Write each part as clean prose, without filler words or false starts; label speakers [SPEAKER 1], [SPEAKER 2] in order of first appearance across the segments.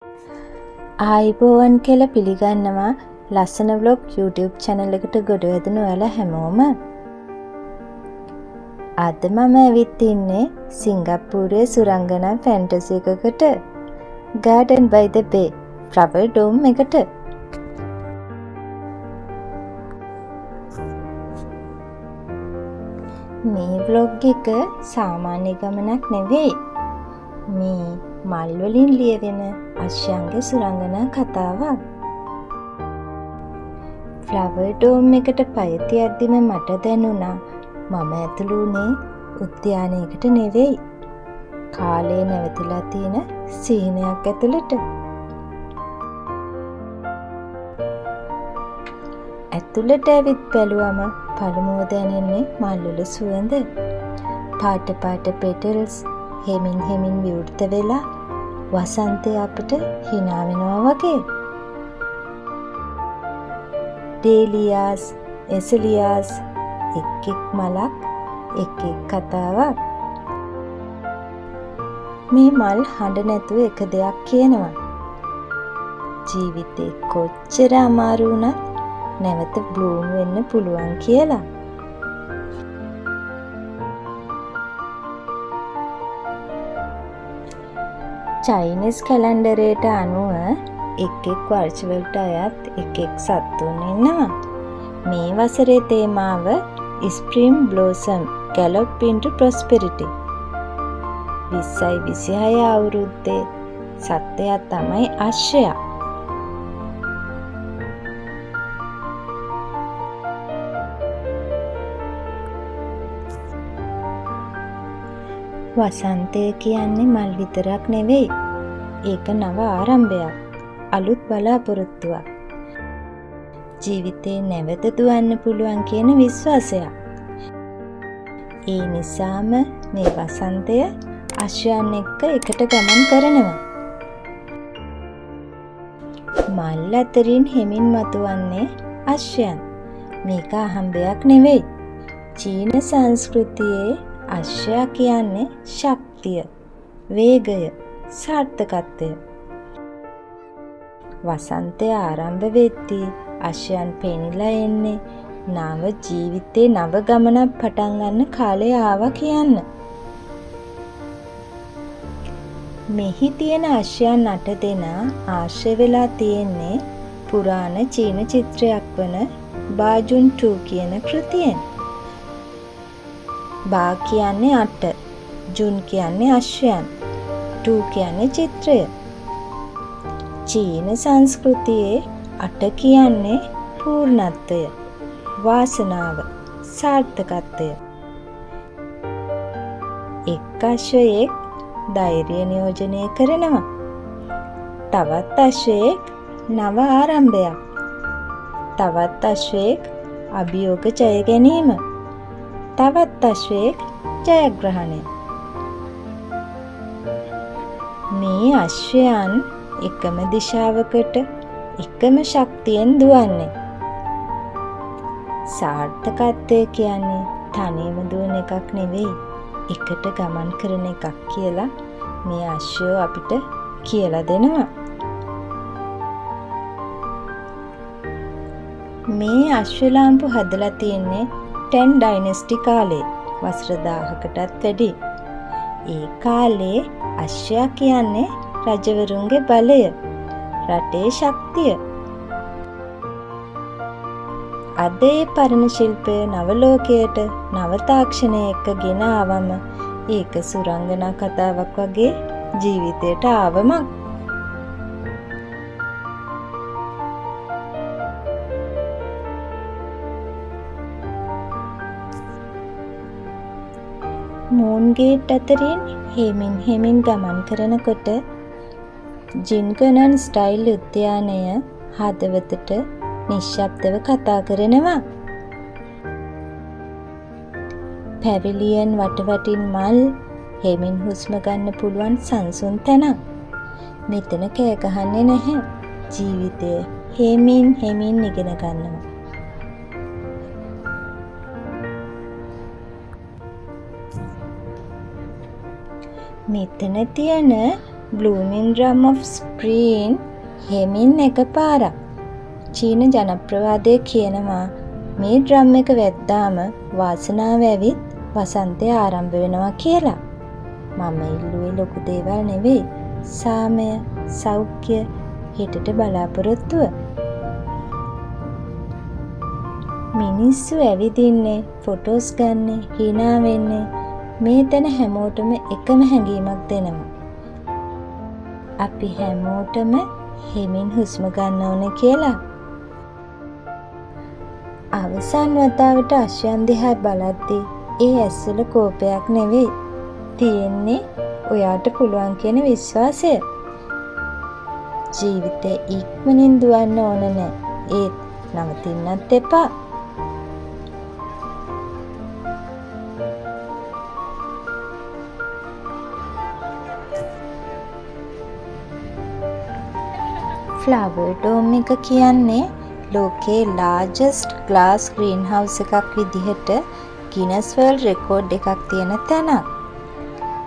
[SPEAKER 1] ආයිබෝවන් කියලා පිළිගන්නවා ලස්සන vlog YouTube channel එකට ගොඩ වැදුණු ඔයාලා හැමෝම. අද මම ඇවිත් ඉන්නේ සිංගප්පූරුවේ සුරංගනා ෆැන්ටසි එකකට Garden by the Bay flower dome එකට. මේ vlog එක සාමාන්‍ය ගමනක් නෙවෙයි. මේ මල් වලින් ලියවෙන අශ්වයන්ගේ සුරංගනා කතාවක්. ෆ්ලවර් ඩෝම් එකට පය තියද්දිම මට දැනුණා මම ඇතුළු වුණේ උද්‍යානයකට නෙවෙයි. කාලේ නැවතිලා තියෙන සීනයක් ඇතුළට. ඇතුළට ඇවිත් බැලුවම පළමුව දැනෙන්නේ මල්වල සුවඳ. පාට පාට පෙටල්ස් හෙමින් හෙමින් විවෘත වෙලා වසන්තය අපට හිනා වෙනවා වගේ. ඩේලියාස්, එසලියාස් එක් එක් මලක් එක් එක් කතාවක්. මේ මල් හඬ නැතුව එක දෙයක් කියනවා. ජීවිතේ කොච්චර අමාරු වුණත් නැවත බ්ලූම් වෙන්න පුළුවන් කියලා. චයිනීස් කැලෙන්ඩරයට අනුව එක් එක් වර්ෂවලට අයත් එක් එක් සත්තුන් ඉන්නවා. මේ වසරේ තේමාව ස්ප්‍රින්ග් බ්ලෝසම් ගැලොප් ඉන්ටු ප්‍රොස්පෙරිටි. 2026 අවුරුද්දේ සත්වයා තමයි අශ්වයා. වසන්තය කියන්නේ මල් විතරක් නෙවෙයි. ඒක නව ආරම්භයක්. අලුත් බලාපොරොත්තුවක්. ජීවිතේ නැවත දුවන්න පුළුවන් කියන විශ්වාසයක්. ඒ නිසාම මේ වසන්තය අශ්වයන් එක්ක එකට ගමන් කරනවා. මල් අතරින් හෙමින් මතුවන්නේ අශ්වයන්. මේක අහඹයක් නෙවෙයි. චීන සංස්කෘතියේ අශ්වයා කියන්නේ ශක්තිය, වේගය, සාර්ථකත්වය. වසන්තය ආරම්භ වෙද්දී අශ්වයන් පෙනිලා එන්නේ නව ජීවිතේ නව ගමනක් පටන් ගන්න කාලය ආවා කියන්න. මෙහි තියෙන අශ්වයන් 8 දෙනා ආශ්‍රය වෙලා තියෙන්නේ පුරාණ චීන චිත්‍රයක් වන බාජුන් 2 කියන කෘතියෙන්. බා කියන්නේ 8, ජුන් කියන්නේ අශ්වයන්, 2 කියන්නේ චිත්‍රය. චීන සංස්කෘතියේ 8 කියන්නේ පූර්ණත්වය, වාසනාව, සාර්ථකත්වය. එක් අශ්වයෙක් ධෛර්යය නියෝජනය කරනවා. තවත් අශ්වයෙක් නව ආරම්භයක්. තවත් අශ්වයෙක් අභියෝග ජය ගැනීම. තවත් අශ්වයෙක් ජයග්‍රහණය. මේ අශ්වයන් එකම දිශාවකට එකම ශක්තියෙන් දුවන්නේ. සාර්ථකත්වය කියන්නේ තනියම දුවන එකක් නෙවෙයි, එකට ගමන් කරන එකක් කියලා මේ අශ්වයෝ අපිට කියලා දෙනවා. මේ අශ්ව ලාම්පු හදලා තියෙන්නේ ටැන් ඩයිනස්ටි කාලේ, වසර 1000කටත් වැඩි. ඒ කාලේ අශ්වයා කියන්නේ රජවරුන්ගේ බලය, රටේ ශක්තිය. අද ඒ පරණ ශිල්පය නවලෝකයට නව තාක්ෂණය එක්ක ගෙන ආවම ඒක සුරංගනා කතාවක් වගේ ජීවිතයට ආවමක්. මූන් ගේට් අතරින් හෙමින් හෙමින් ගමන් කරනකොට ජින්ගනන් ස්ටයිල් උද්‍යානය හදවතට නිශ්ශබ්දව කතා කරනවා. පැවිලියන් වටවටින් මල් හෙමින් හුස්ම ගන්න පුළුවන් සංසුන් තැනක්. මෙතන කෑ ගහන්නේ නැහැ. ජීවිතය හෙමින් හෙමින් ඉගෙන ගන්නවා. මෙතන තියෙන Blooming Drum of Spring හෙමින් එකපාරක්. චීන ජනප්‍රවාදය කියනවා මේ ඩ්‍රම් එක වැද්දාම වාසනාව ඇවිත් වසන්තය ආරම්භ වෙනවා කියලා. මම ඉල්ලුවේ ලොකු දේවල් නෙවෙයි. සාමය, සෞඛ්‍ය, හිතට බලාපොරොත්තුව. මිනිස්සු ඇවිදින්නේ, ෆොටෝස් ගන්නේ, hina වෙන්නේ මේ තැන හැමෝටම එකම හැඟීමක් දෙනවා. අපි හැමෝටම හෙමින් හුස්ම ගන්න ඕනේ කියලා. අවසන් වතාවට අශ්වයන් දිහා බලද්දී ඒ ඇස්වල කෝපයක් නෙවෙයි. තියෙන්නේ ඔයාට පුළුවන් කියන විශ්වාසය. ජීවිතේ ඉක්මනින් දුවන්න ඕන නෑ. ඒත් නවතින්නත් එපා. ෆ්ලවර් ඩෝම් එක කියන්නේ ලෝකේ largest glass greenhouse එකක් විදිහට Guinness World Record එකක් තියෙන තැනක්.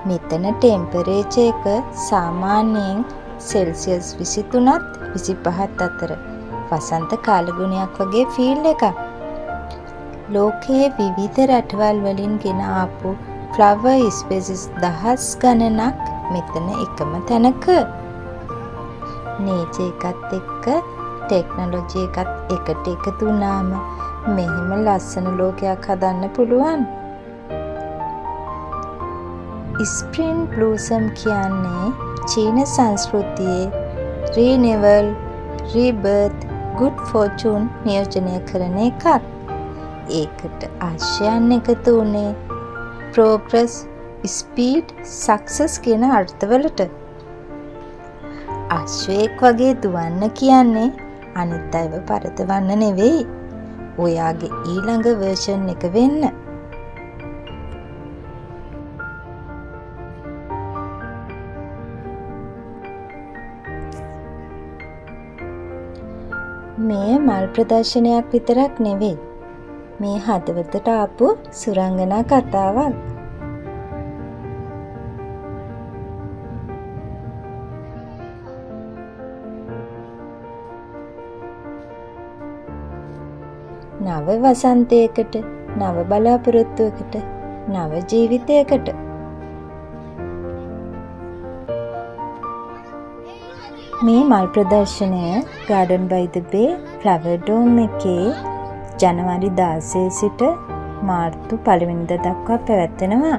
[SPEAKER 1] මෙතන ටෙම්පරේචර් එක සාමාන්‍යයෙන් සෙල්සියස් 23ත් 25ත් අතර වසන්ත කාලගුණයක් වගේ ෆීල් එකක්. ලෝකයේ විවිධ රටවල් වලින් ගෙන ආපු ෆ්ලවර් ස්පීසිස් දහස් ගණනක් මෙතන එකම තැනක. නේචර් එකත් එක්ක ටෙක්නොලොජි එකත් එකට එකතු වුණාම මෙහෙම ලස්සන ලෝකයක් හදන්න පුළුවන්. ස්ප්‍රින්ග් බ්ලූසම් කියන්නේ චීන සංස්කෘතියේ රිනිවල්, රීබර්ත්, ගුඩ් ෆෝචුන් නියෝජනය කරන එකක්. ඒකට ආශ්‍රයන් එකතු වුණේ ප්‍රෝග්‍රස්, ස්පීඩ්, සක්සස් කියන අර්ථවලට. අශ්වයෙක් වගේ දුවන්න කියන්නේ අනිත් අයව පරදවන්න නෙවෙයි. ඔයාගේ ඊළඟ වර්ෂන් එක වෙන්න. මේ මල් ප්‍රදර්ශනයක් විතරක් නෙවෙයි. මේ හදවතට ආපු සුරංගනා කතාවක්. නව වසන්තයකට, නව බලාපොරොත්තුවකට, නව ජීවිතයකට. මේ මල් ප්‍රදර්ශනය Garden by the Bay Flower Dome එකේ ජනවාරි 16 සිට මාර්තු 1 වෙනිදා දක්වා පැවැත්වෙනවා.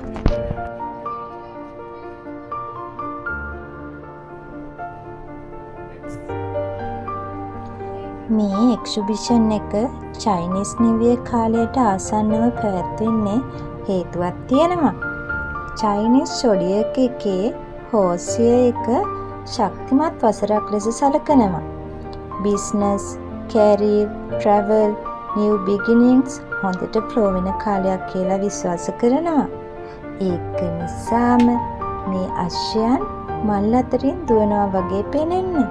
[SPEAKER 1] මේ එක්සිබිෂන් එක චයිනීස් නිව් ඉයර් කාලයට ආසන්නව පැවැත්වෙන්නේ හේතුවක් තියෙනවා. චයිනීස් zodiac එකේ හෝසිය එක ශක්තිමත් වසරක් ලෙස සැලකනවා. බිස්නස්, කැරියර්, ට්‍රැවල්, නිව් බිගිනින්ග්ස් හොඳට ෆ්ලෝ වෙන කාලයක් කියලා විශ්වාස කරනවා. ඒක නිසාම මේ අශ්වයන් මල් අතරින් දුවනවා වගේ පේන්නේ.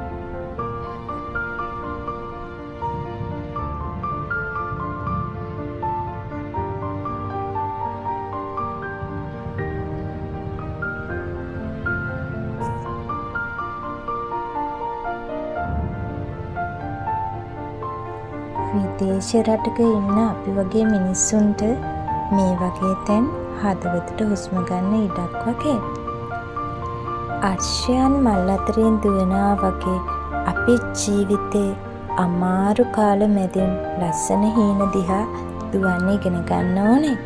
[SPEAKER 1] විදේශ රටක ඉන්න අපි වගේ මිනිස්සුන්ට මේ වගේ තැන් හදවතට හුස්ම ගන්න ඉඩක් වගේ. අශ්වයන් මල් අතරින් දුවනවා වගේ අපේ ජීවිතේ අමාරු කාල මැදින් ලස්සන හීන දිහා දුවන්න ඉගෙන ගන්න ඕනේ.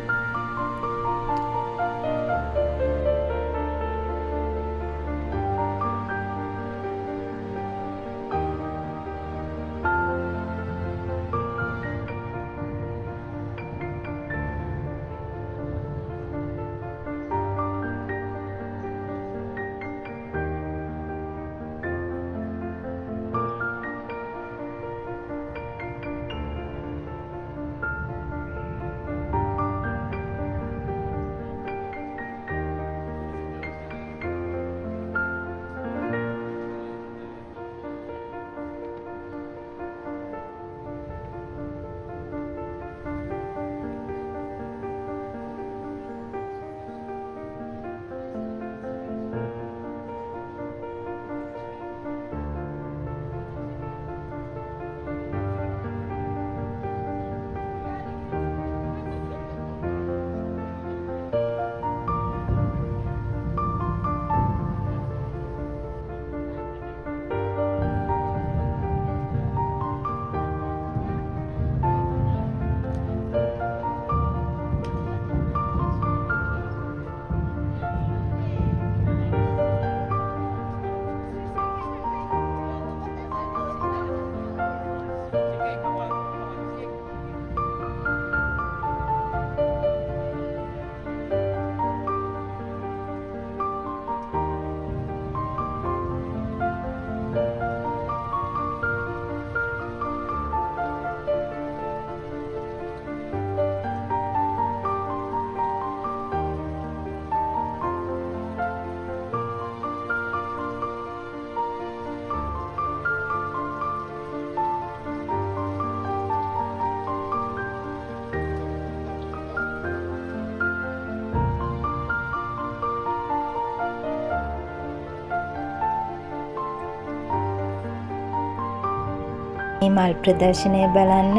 [SPEAKER 1] මේ මල් ප්‍රදර්ශනය බලන්න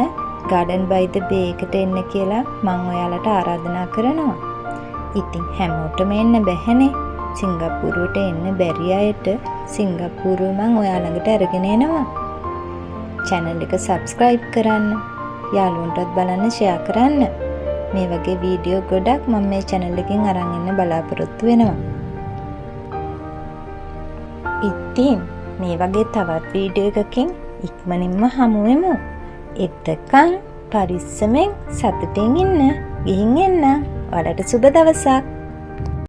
[SPEAKER 1] Garden by the Bay එකට එන්න කියලා මම ඔයාලට ආරාධනා කරනවා. ඉතින් හැමෝටම එන්න බැහැනේ. සිංගප්පූරුවට එන්න බැරි අයට සිංගප්පූරුව මම ඔයා ළඟට අරගෙන එනවා. channel එක subscribe කරන්න. යාළුවන්ටත් බලන්න share කරන්න. මේ වගේ වීඩියෝ ගොඩක් මම මේ channel එකෙන් අරන් එන්න බලාපොරොත්තු වෙනවා. ඉතින් මේ වගේ තවත් වීඩියෝ එකකින් ඉක්මනින්ම හමු වෙමු. එතකන් පරිස්සමෙන් සතුටින් ඉන්න. ගිහින් එන්න. ඔයාලට සුබ දවසක්.